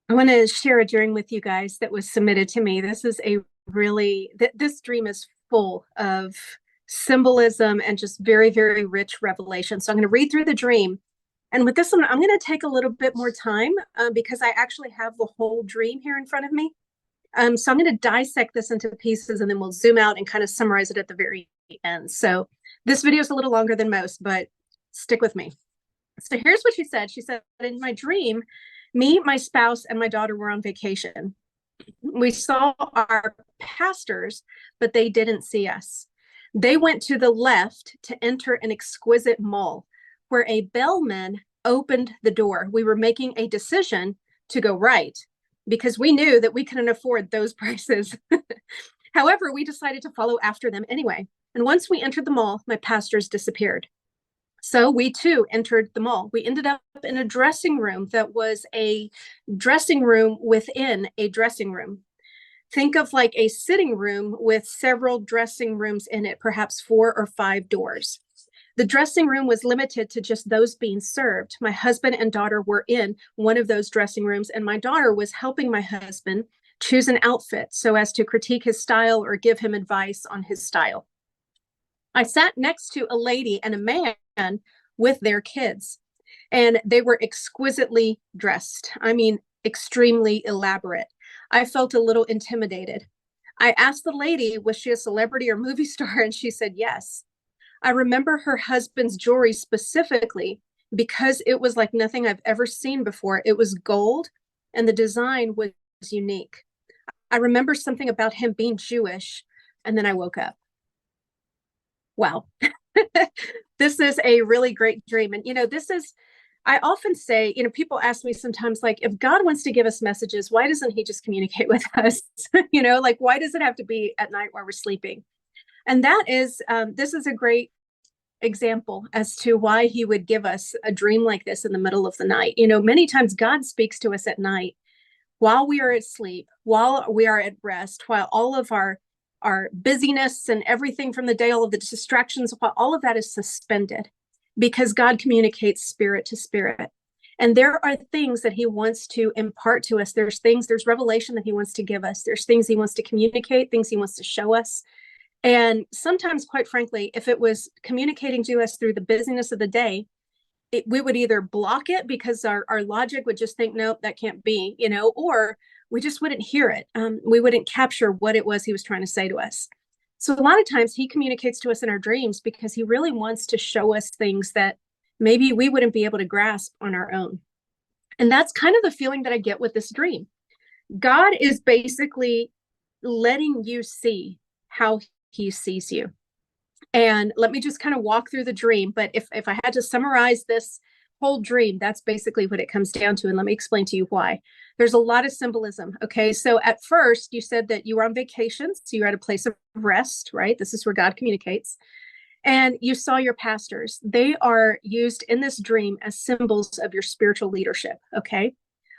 I want to share a dream with you guys that was submitted to me. This is a really, this dream is full of symbolism and just very, very rich revelation. So I'm going to read through the dream. And with this one, I'm going to take a little bit more time because I actually have the whole dream here in front of me. So I'm going to dissect this into pieces and then we'll zoom out and kind of summarize it at the very end. So this video is a little longer than most, but stick with me. So here's what she said. She said, in my dream, me, my spouse, and my daughter were on vacation. We saw our pastors, but they didn't see us. They went to the left to enter an exquisite mall where a bellman opened the door. We were making a decision to go right because we knew that we couldn't afford those prices. However, we decided to follow after them anyway. And once we entered the mall, my pastors disappeared. So we too entered the mall. We ended up in a dressing room that was a dressing room within a dressing room. Think of like a sitting room with several dressing rooms in it, perhaps 4 or 5 doors. The dressing room was limited to just those being served. My husband and daughter were in one of those dressing rooms, and my daughter was helping my husband choose an outfit so as to critique his style or give him advice on his style. I sat next to a lady and a man with their kids, and they were exquisitely dressed. I mean, extremely elaborate. I felt a little intimidated. I asked the lady, was she a celebrity or movie star? And she said yes. I remember her husband's jewelry specifically because it was like nothing I've ever seen before. It was gold and the design was unique. I remember something about him being Jewish, and then I woke up. Wow. This is a really great dream. And, I often say, people ask me sometimes, like, if God wants to give us messages, why doesn't he just communicate with us? Like, why does it have to be at night while we're sleeping? And this is a great example as to why he would give us a dream like this in the middle of the night. Many times God speaks to us at night while we are asleep, while we are at rest, while all of our busyness and everything from the day, all of the distractions, all of that is suspended because God communicates spirit to spirit. And there are things that he wants to impart to us. There's revelation that he wants to give us. There's things he wants to communicate, things he wants to show us. And sometimes, quite frankly, if it was communicating to us through the busyness of the day, we would either block it because our logic would just think, nope, that can't be, or we just wouldn't hear it. We wouldn't capture what it was he was trying to say to us. So a lot of times he communicates to us in our dreams because he really wants to show us things that maybe we wouldn't be able to grasp on our own. And that's kind of the feeling that I get with this dream. God is basically letting you see how he sees you. And let me just kind of walk through the dream. But if I had to summarize this whole dream, that's basically what it comes down to. And let me explain to you why. There's a lot of symbolism. Okay. So at first you said that you were on vacation. So you're at a place of rest, right? This is where God communicates. And you saw your pastors. They are used in this dream as symbols of your spiritual leadership. Okay.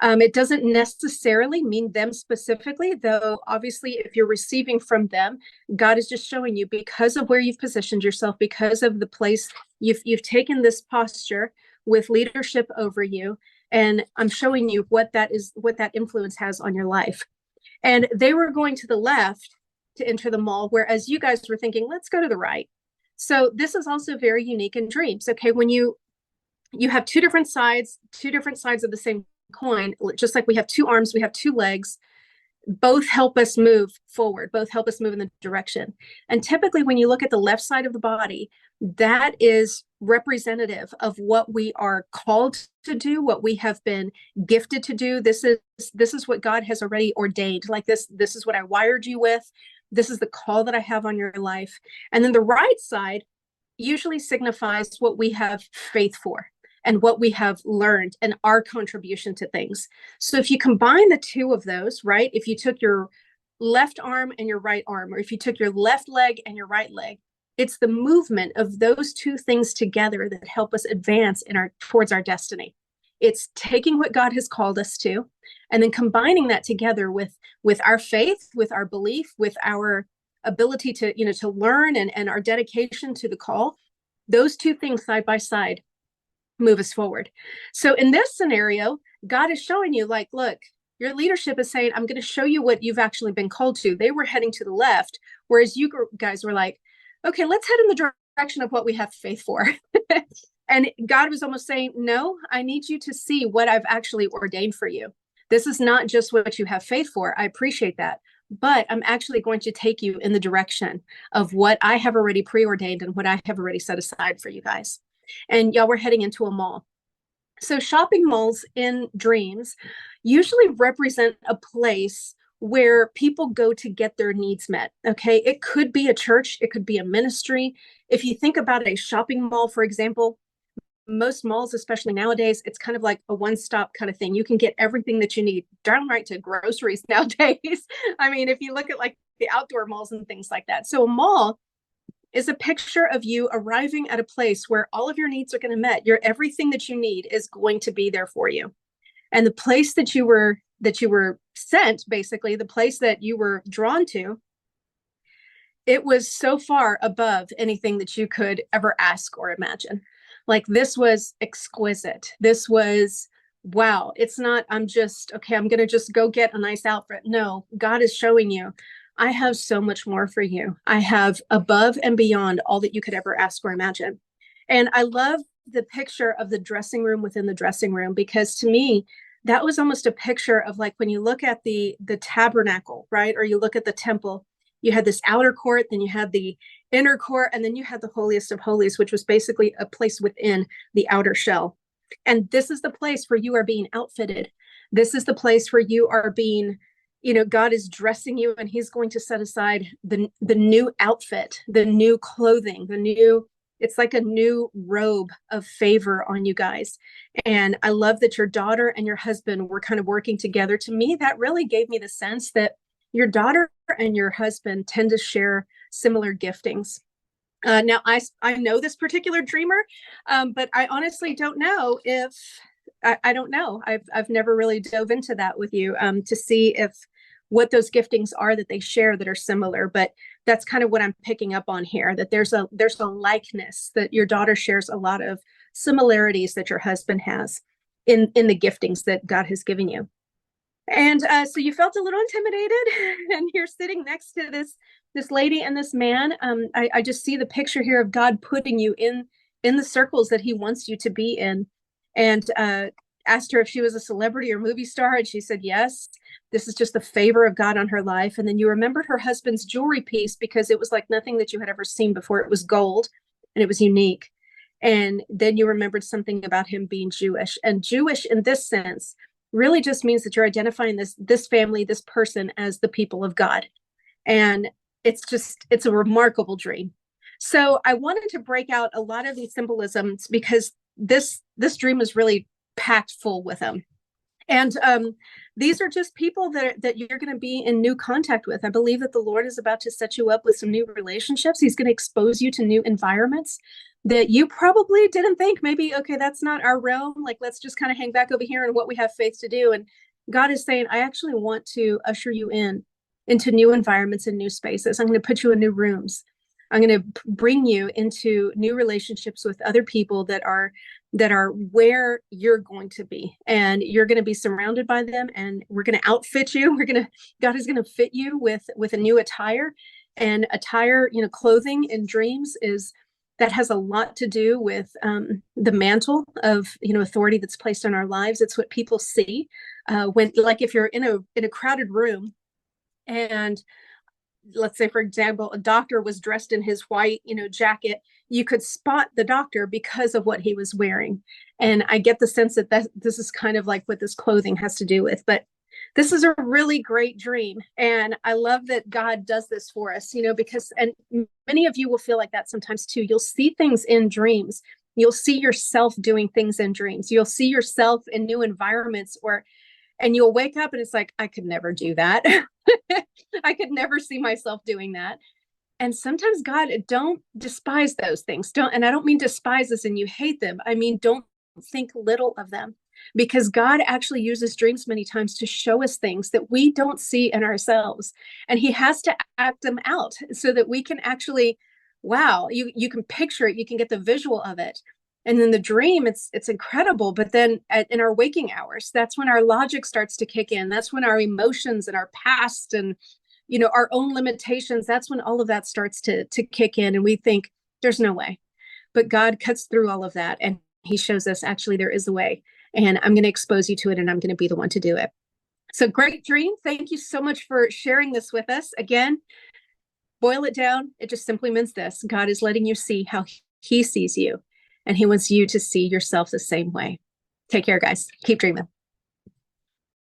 It doesn't necessarily mean them specifically, though obviously if you're receiving from them, God is just showing you because of where you've positioned yourself, because of the place you've taken this posture with leadership over you. And I'm showing you what that influence has on your life. And they were going to the left to enter the mall, whereas you guys were thinking, let's go to the right. So this is also very unique in dreams. Okay, when you have two different sides of the same coin, just like we have 2 arms, we have 2 legs, both help us move forward, both help us move in the direction. And typically when you look at the left side of the body, that is representative of what we are called to do, what we have been gifted to do. This is what God has already ordained. Like this is what I wired you with. This is the call that I have on your life. And then the right side usually signifies what we have faith for and what we have learned and our contribution to things. So if you combine the 2 of those, right? If you took your left arm and your right arm, or if you took your left leg and your right leg, it's the movement of those 2 things together that help us advance towards our destiny. It's taking what God has called us to, and then combining that together with our faith, with our belief, with our ability to, to learn and our dedication to the call. Those 2 things side by side move us forward. So in this scenario, God is showing you, like, look, Your leadership is saying, I'm going to show you what you've actually been called to. They were heading to the left, whereas you guys were like, okay, let's head in the direction of what we have faith for. And God was almost saying, no, I need you to see what I've actually ordained for you. This is not just what you have faith for. I appreciate that. But I'm actually going to take you in the direction of what I have already preordained and what I have already set aside for you guys. And y'all were heading into a mall. So shopping malls in dreams usually represent a place where people go to get their needs met. Okay. It could be a church. It could be a ministry. If you think about a shopping mall, for example, most malls, especially nowadays, it's kind of like a one-stop kind of thing. You can get everything that you need, downright to groceries nowadays. I mean, if you look at like the outdoor malls and things like that. So a mall is a picture of you arriving at a place where all of your needs are going to met. Everything that you need is going to be there for you. And the place that you were sent, basically, the place that you were drawn to, it was so far above anything that you could ever ask or imagine. Like, this was exquisite. This was, wow. It's not, I'm going to just go get a nice outfit. No, God is showing you, I have so much more for you. I have above and beyond all that you could ever ask or imagine. And I love the picture of the dressing room within the dressing room, because to me, that was almost a picture of like when you look at the tabernacle, right? Or you look at the temple, you had this outer court, then you had the inner court, and then you had the holiest of holies, which was basically a place within the outer shell. And this is the place where you are being outfitted. This is the place where you are being, God is dressing you, and he's going to set aside the new outfit, the new clothing, it's like a new robe of favor on you guys. And I love that your daughter and your husband were kind of working together. To me, that really gave me the sense that your daughter and your husband tend to share similar giftings. Now, I know this particular dreamer, but I honestly don't know if, I don't know. I've never really dove into that with you to see what those giftings are that they share that are similar. But that's kind of what I'm picking up on here, that there's a likeness, that your daughter shares a lot of similarities that your husband has in the giftings that God has given you. And so you felt a little intimidated, and you're sitting next to this lady and this man. I just see the picture here of God putting you in the circles that he wants you to be in. And asked her if she was a celebrity or movie star, and she said yes. This is just the favor of God on her life. And then you remembered her husband's jewelry piece because it was like nothing that you had ever seen before. It was gold and it was unique. And then you remembered something about him being Jewish. And Jewish in this sense really just means that you're identifying this family, this person, as the people of God. And it's a remarkable dream. So I wanted to break out a lot of these symbolisms because this dream is really packed full with them. And these are just people that you're going to be in new contact with. I believe that the Lord is about to set you up with some new relationships. He's going to expose you to new environments that you probably didn't think, maybe, okay, that's not our realm. Like, let's just kind of hang back over here and what we have faith to do. And God is saying, I actually want to usher you into new environments and new spaces. I'm going to put you in new rooms. I'm going to bring you into new relationships with other people that are where you're going to be, and you're going to be surrounded by them, and we're going to outfit you. God is going to fit you with a new attire. And attire, clothing in dreams that has a lot to do with the mantle of, authority that's placed in our lives. It's what people see when, like, if you're in a crowded room, and let's say, for example, a doctor was dressed in his white, jacket, you could spot the doctor because of what he was wearing. And I get the sense that this is kind of like what this clothing has to do with. But this is a really great dream. And I love that God does this for us, because, and many of you will feel like that sometimes too. You'll see things in dreams. You'll see yourself doing things in dreams. You'll see yourself in new environments, and you'll wake up and it's like, I could never do that. I could never see myself doing that. And sometimes, God, don't despise those things. And I don't mean despise as in you hate them. I mean, don't think little of them, because God actually uses dreams many times to show us things that we don't see in ourselves. And he has to act them out so that we can actually, wow, you can picture it. You can get the visual of it. And then the dream, it's incredible. But then in our waking hours, that's when our logic starts to kick in. That's when our emotions and our past and, our own limitations, that's when all of that starts to kick in. And we think there's no way. But God cuts through all of that. And he shows us actually there is a way. And I'm going to expose you to it. And I'm going to be the one to do it. So great dream. Thank you so much for sharing this with us. Again, boil it down. It just simply means this: God is letting you see how he sees you, and he wants you to see yourself the same way. Take care, guys. Keep dreaming.